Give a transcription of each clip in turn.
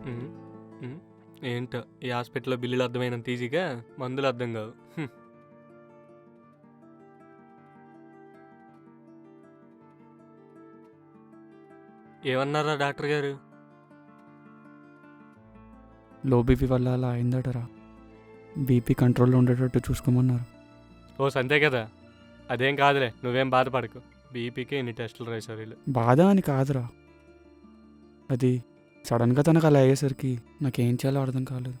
హ్మ్. హ్మ్. ఏంటో ఈ హాస్పిటల్‌లో బిల్లులు అర్థమైనంత ఈజీగా మందులు అర్థం కావు. ఏమన్నారా డాక్టర్ గారు? లో బీపీ వల్ల అలా అయిందటరా. బీపీ కంట్రోల్లో ఉండేటట్టు చూసుకోమన్నారు. ఓ సంతే కదా, అదేం కాదులే, నువ్వేం బాధపడకు. బీపీకి ఇన్ని టెస్టులు రాశారు వీళ్ళు. బాధ అని కాదురా, అది సడన్గా తనకు అలా అయ్యేసరికి నాకేం చేయాలో అర్థం కాలేదు.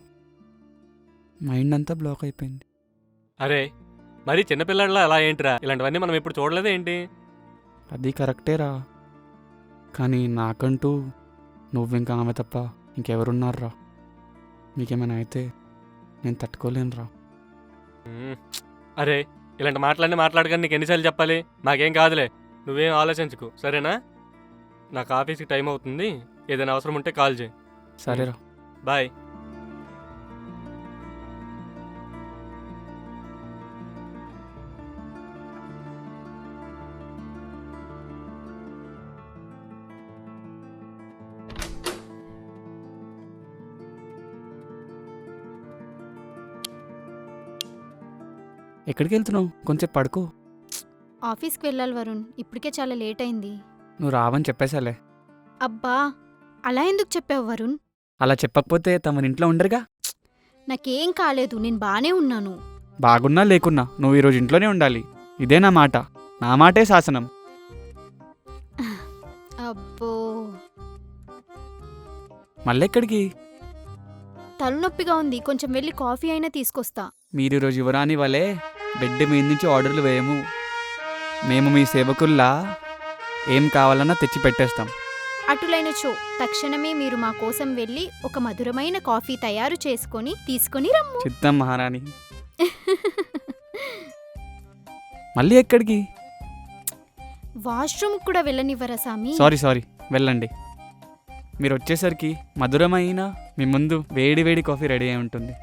మైండ్ అంతా బ్లాక్ అయిపోయింది. అరే మరి చిన్నపిల్లడిలా అలా ఏంటిరా? ఇలాంటివన్నీ మనం ఎప్పుడు చూడలేదే ఏంటి? అది కరెక్టేరా, కానీ నాకంటూ నువ్వు ఇంకా ఆమె తప్ప ఇంకెవరున్నారా? మీకేమైనా అయితే నేను తట్టుకోలేనురా. హ్మ్. అరే ఇలాంటి మాటలన్నీ మాట్లాడగానే నీకు ఎన్నిసార్లు చెప్పాలి? నాకేం కాదులే, నువ్వేం ఆలోచించకు సరేనా? నాకు ఆఫీస్కి టైం అవుతుంది, ఏదైనా అవసరం ఉంటే కాల్ చేయి. సరేరా. బాయ్. ఎక్కడికి వెళ్తున్నావు? కొంచెం పడుకో. ఆఫీస్కి వెళ్ళాలి వరుణ్, ఇప్పటికే చాలా లేట్ అయింది. నువ్వు రావని చెప్పేశాలే. అబ్బా, అలా ఎందుకు చెప్పావు వరుణ్? అలా చెప్పకపోతే తమరి ఇంట్లో ఉండరుగా. నాకేం కాలేదు, నేను బానే ఉన్నాను. బాగున్నా లేకున్నా నువ్వు ఈరోజు ఇంట్లోనే ఉండాలి. ఇదే నా మాట, నా మాటే శాసనం. అబ్బో, మళ్ళెక్కడికి? తలనొప్పిగా ఉంది, కొంచెం వెళ్ళి కాఫీ అయినా తీసుకొస్తా. మీరు ఈరోజు యువరాణి వలె బెడ్ మీద నుంచి ఆర్డర్లు వేయము. మేము మీ సేవకుల్లా ఏం కావాలన్నా తెచ్చి పెట్టేస్తాం. అటులైనచో తక్షణమే మీరు మా కోసం వెళ్ళి ఒక మధురమైన కాఫీ తయారు తీసుకొని రమ్ము. చిత్తం మహారాణి. మళ్ళీ ఎక్కడికి? వాష్రూమ్ కూడా వెళ్ళనివ్వరా సామి? సారీ వెళ్ళండి. మీరు వచ్చేసరికి మధురమైన మీ ముందు వేడి వేడి కాఫీ రెడీ అయి ఉంటుంది.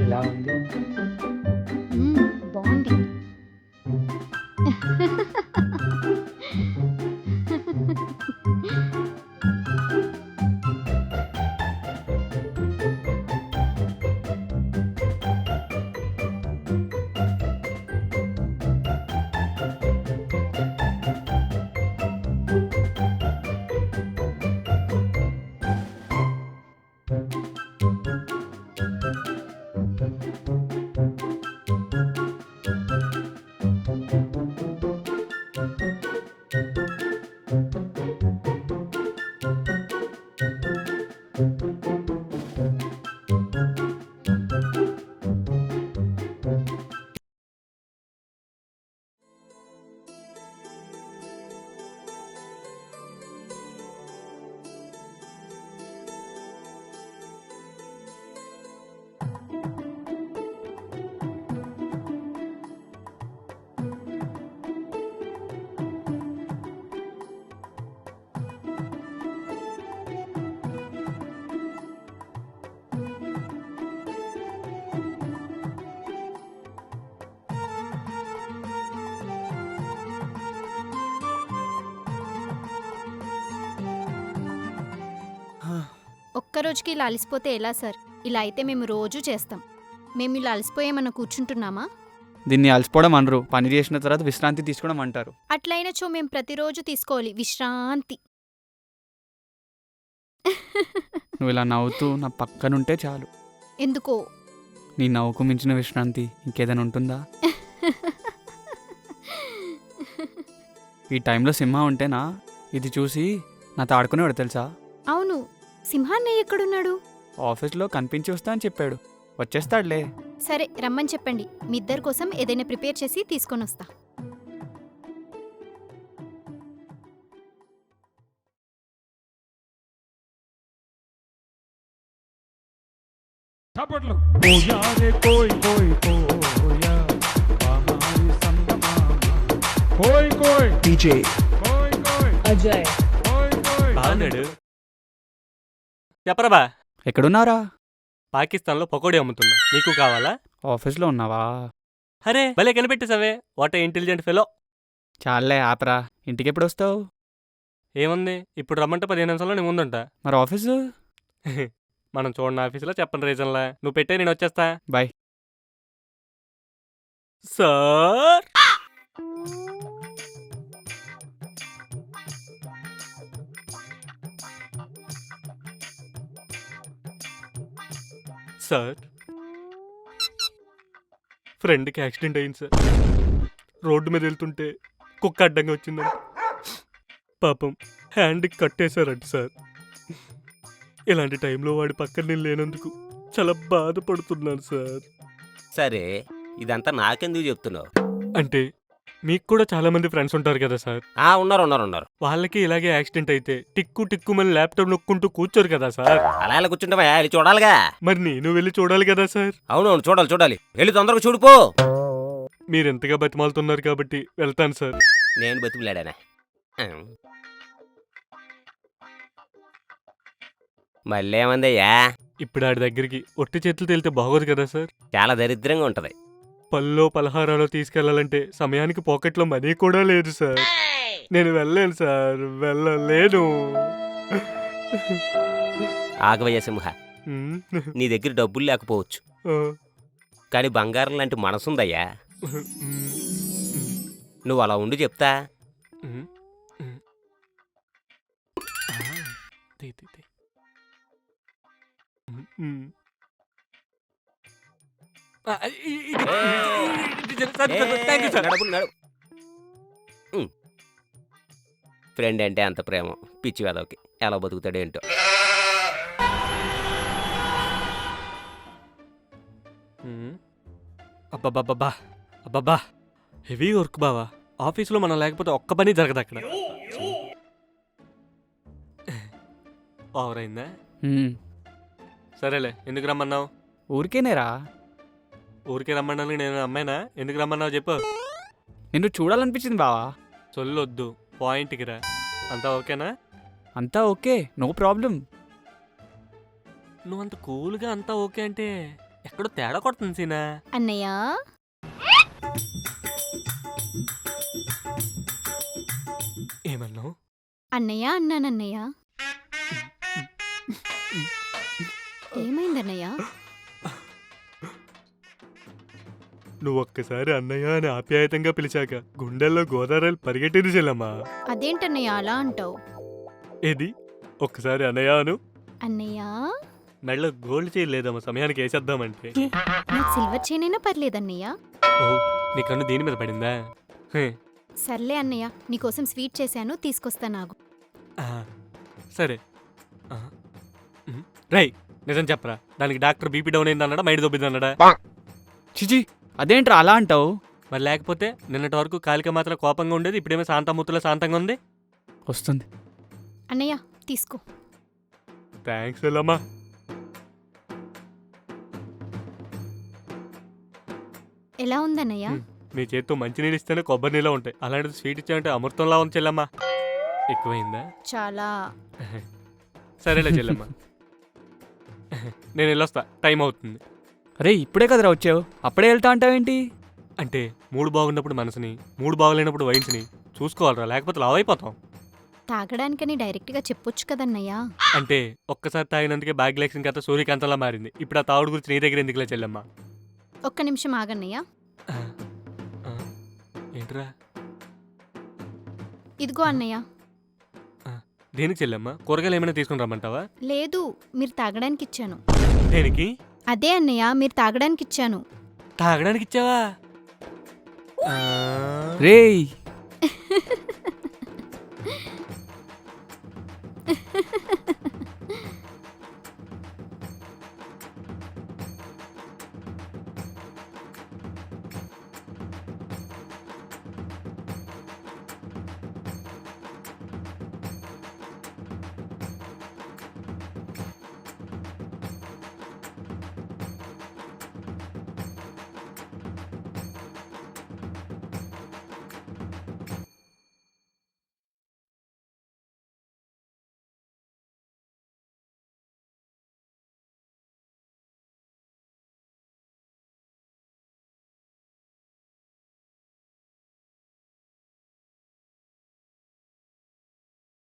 ఎలా ఉంది? బాగుంది. ఒక్కరోజుకి ఇలా అలసిపోతే ఎలా సార్? ఇలా అయితే మేము రోజూ చేస్తాం. మేము ఇలా అలసిపోయేమన్నా కూర్చుంటున్నామా? దీన్ని అలసిపోవడం అనరు, పని చేసిన తర్వాత విశ్రాంతి తీసుకోవడం అంటారు. అట్లయినచో మేము ప్రతిరోజు తీసుకోవాలి విశ్రాంతి. నువ్వు ఇలా నవ్వుతూ నా పక్కనుంటే చాలు. ఎందుకో నీ నవ్వుకు మించిన విశ్రాంతి ఇంకేదైనా ఉంటుందా? ఈ టైంలో సింహ ఉంటేనా ఇది చూసి నాతో ఆడుకునేవాడు తెలుసా? అవును, సింహాన్నయ్య ఎక్కడున్నాడు? ఆఫీస్లో కనిపించి వస్తా అని చెప్పాడు. వచ్చేస్తాడులే. సరే రమ్మని చెప్పండి, మీ ఇద్దరి కోసం ఏదైనా ప్రిపేర్ చేసి తీసుకొని వస్తా. చప్పట్లు. ఓయా రే కోయ్ కోయ్ కోయా హమారీ సంగమామ. కోయ్ కోయ్ DJ కోయ్ కోయ్ Ajay. కోయ్ కోయ్. బాగున్నాడు. చెప్పరా బా, ఎక్కడున్నారా? పాకిస్తాన్లో పకోడీ అమ్ముతున్నా, నీకు కావాలా? ఆఫీస్లో ఉన్నావా? అరే భలే కనిపెట్టేసావే, వాట్ ఏ ఇంటెలిజెంట్ ఫెలో. చాలే ఆపరా, ఇంటికి ఎప్పుడు వస్తావు? ఏముంది, ఇప్పుడు రమ్మంటే 15 నిమిషాల్లో నేను ముందుంటా. మరి ఆఫీసు? మనం చూడని ఆఫీసులో చెప్పని రీజన్లా, నువ్వు పెట్టే నేను వచ్చేస్తా. బాయ్. సార్ సార్, ఫ్రెండ్కి యాక్సిడెంట్ అయింది సార్. రోడ్డు మీద వెళ్తుంటే కుక్క అడ్డంగా వచ్చిందంట. పాపం హ్యాండ్కి కట్టేశారంట సార్. ఇలాంటి టైంలో వాడి పక్కన నేను లేనందుకు చాలా బాధపడుతున్నాను సార్. సరే, ఇదంతా నాకెందుకు చెప్తున్నావు? అంటే మీకు కూడా చాలా మంది ఫ్రెండ్స్ ఉంటారు కదా సార్, ఉన్నారు. వాళ్ళకి ఇలాగే యాక్సిడెంట్ అయితే టిక్కు టిక్కుమని ల్యాప్టాప్ నొక్కుంటూ కూర్చోరు కదా సార్. అలా ఎలా కూర్చుంటావా? వెళ్ళి చూడాలిగా. మరి నేను వెళ్ళి చూడాలి కదా సార్. అవునవును, చూడాలి. వెళ్ళి తొందరగా చూడిపో. మీరు ఎంతగా బతిమాలుతున్నారు కాబట్టి వెళ్తాను సార్. నేను బతికిలాడానా? మళ్ళీ ఏమందయ్యా? ఇప్పుడు ఆడి దగ్గరికి ఒట్టి చేతులు వెళ్తే బాగోదు కదా సార్. చాలా దరిద్రంగా ఉంటది. పళ్ళో పలహారాలో తీసుకెళ్లాలంటే సమయానికి పాకెట్లో మనీ కూడా లేదు సార్. నేను వెళ్ళలేను సార్, వెళ్ళలేను. ఆగవయ్య సింహ, ఉమ్, నీ దగ్గర డబ్బులు లేకపోవచ్చు, ఆ, కానీ బంగారం లాంటి మనసుందయ్యా. ఉమ్, నువ్వు అలా ఉండి చెప్తా. ఉమ్, ఉమ్. ఆ, తీ. ఉమ్, ఉమ్. ఆ, సార్, థాంక్ యూ సార్. నడు. ఫ్రెండ్ అంటే అంత ప్రేమ, పిచ్చి వేదవకి ఎలా బతుకుతాడేంటో. అబ్బబ్బా, హెవీ వర్క్ బావా. ఆఫీసులో మనం లేకపోతే ఒక్క పని జరగదు అక్కడ. ఓవర్ అయిందా? సరేలే, ఎందుకు రమ్మన్నావు? ఊరికేనేరా, ఊరికే రమ్మన్నాను. నేను అమ్మాయినా? ఎందుకు రమ్మన్నావు చెప్పు. నిన్ను చూడాలనిపించింది బావా. చొల్లొద్దు, పాయింట్కి రా. అంతా ఓకేనా? అంతా ఓకే, నో ప్రాబ్లం. నువ్వు అంత కూల్గా అంతా ఓకే అంటే ఎక్కడో తేడా కొడుతుంది సీనా. అన్నయ్య, ఏమన్నావు? అన్నయ్య అన్నానన్నయ్య. ఏమైందన్నయ్య? నువ్వు ఒక్కసారి అన్నయ్య అని ఆప్యాయతంగా పిలిచాక గుండెల్లో గోదావరి పరిగెట్టింది చెల్లమ్మా. అదేంటన్నయ్య అలా అంటావు? ఏది, ఒక్కసారి అన్నయ్య అను. అన్నయ్య, మెడలో గోల్డ్ చైన్ లేదమ్మా, సమయానికి వేసేద్దామంటే. నాకు సిల్వర్ చైన్ అయినా పర్లేదన్నయ్య. ఓ, నీ కన్ను దీని మీద పడిందా? హే, సర్లే అన్నయ్య, నీకోసం స్వీట్ చేశాను, తీసుకొస్తా నాకు. ఆ, సరే. రై, నిజం చెప్పరా, దానికి డాక్టర్ బీపీ డౌన్ అయింది అన్నాడా, మైండ్ దొబ్బింది అన్నాడా? చిచి, అదేంట్రా అలా అంటావు? మరి లేకపోతే నిన్నటి వరకు కాలిక మాత్రం కోపంగా ఉండేది, ఇప్పుడేమో శాంతమూర్తిలో శాంతంగా ఉంది. వస్తుంది. అన్నయ్య తీసుకో. థ్యాంక్స్ ఎల్లమ్మా. ఎలా ఉందన్నయ్య? నీ చేతితో మంచి నీళ్ళు ఇస్తేనే కొబ్బరి నీళ్ళు ఉంటాయి, అలాంటిది స్వీట్ ఇచ్చావంటే అమృతంలా ఉంది చెల్లమ్మా. ఎక్కువైందా? చాలా. సరేలే చెల్లమ్మా, నేను వెళ్ళొస్తా, టైం అవుతుంది. అరే ఇప్పుడే కదరా వచ్చావు, అప్పుడే వెళ్తా అంటావేంటి? అంటే మూడు బాగున్నప్పుడు మనసుని, మూడు బాగలేనప్పుడు వైన్స్ని చూసుకోవాలరా, లేకపోతే లావ్ అయిపోతాం. తాగడానికని డైరెక్ట్గా చెప్పొచ్చు కదన్నయ్య. అంటే ఒక్కసారి తాగినందుకే భాగ్యలక్ష్మి కథ సూర్యకాంతంలా మారింది. ఇప్పుడు ఆ తాగుడు గురించి నీ దగ్గర ఎందుకులే చెల్లమ్మా. ఒక్క నిమిషం ఆగన్నయ్య. ఏంట్రా? ఇదిగో అన్నయ్య. దేనికి చెల్లమ్మా? కూరగాయలు ఏమైనా తీసుకుని రమ్మంటావా? లేదు, మీరు తాగడానికి ఇచ్చాను. దేనికి? అదే అన్నయ్య, మీరు తాగడానికి ఇచ్చాను. తాగడానికి ఇచ్చావా? రేయ్